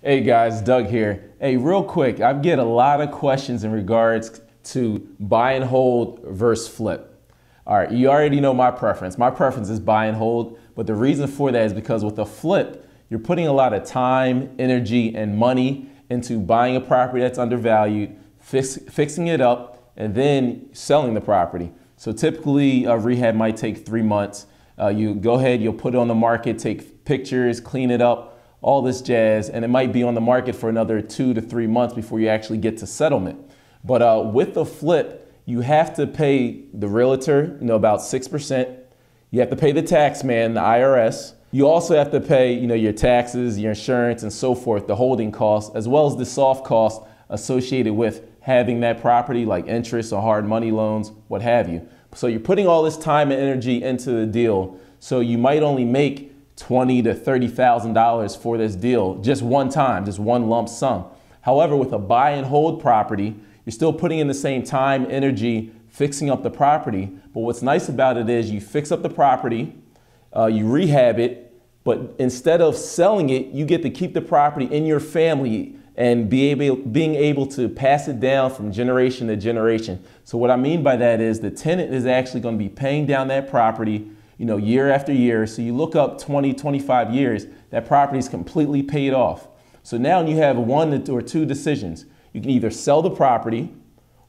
Hey guys, Doug here. Hey, real quick, I get a lot of questions in regards to buy and hold versus flip. All right, you already know my preference. My preference is buy and hold, but the reason for that is because with a flip, you're putting a lot of time, energy, and money into buying a property that's undervalued, fixing it up, and then selling the property. So typically, a rehab might take 3 months. You go ahead, you'll put it on the market, take pictures, clean it up, all this jazz, and it might be on the market for another 2 to 3 months before you actually get to settlement. But with the flip, you have to pay the realtor, about 6%. You have to pay the tax man, the IRS. You also have to pay, your taxes, your insurance, and so forth, the holding costs, as well as the soft costs associated with having that property, like interest or hard money loans, what have you. So you're putting all this time and energy into the deal. So you might only make $20,000 to $30,000 for this deal, just one time, just one lump sum. However, with a buy and hold property, you're still putting in the same time, energy, fixing up the property. But what's nice about it is you fix up the property, you rehab it, but instead of selling it, you get to keep the property in your family and being able to pass it down from generation to generation. So what I mean by that is the tenant is actually going to be paying down that property year after year. So you look up 20, 25 years, that property is completely paid off. So now you have one or two decisions. You can either sell the property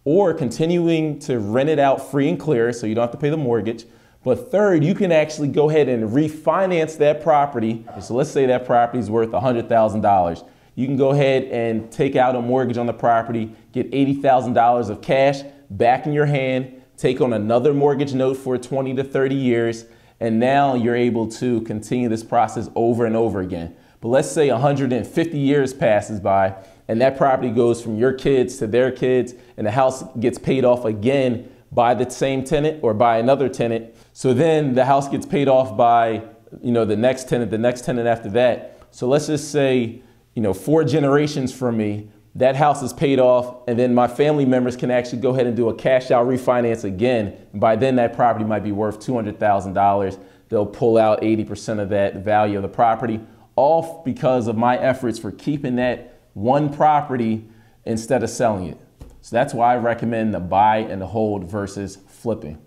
or continuing to rent it out free and clear so you don't have to pay the mortgage. But third, you can actually go ahead and refinance that property. So let's say that property is worth $100,000. You can go ahead and take out a mortgage on the property, get $80,000 of cash back in your hand, take on another mortgage note for 20 to 30 years, and now you're able to continue this process over and over again. But let's say 150 years passes by and that property goes from your kids to their kids and the house gets paid off again by the same tenant or by another tenant. So then the house gets paid off by the next tenant after that. So let's just say 4 generations from me, that house is paid off, and then my family members can actually go ahead and do a cash out refinance again. And by then that property might be worth $200,000. They'll pull out 80% of that value of the property, all because of my efforts for keeping that one property instead of selling it. So that's why I recommend the buy and the hold versus flipping.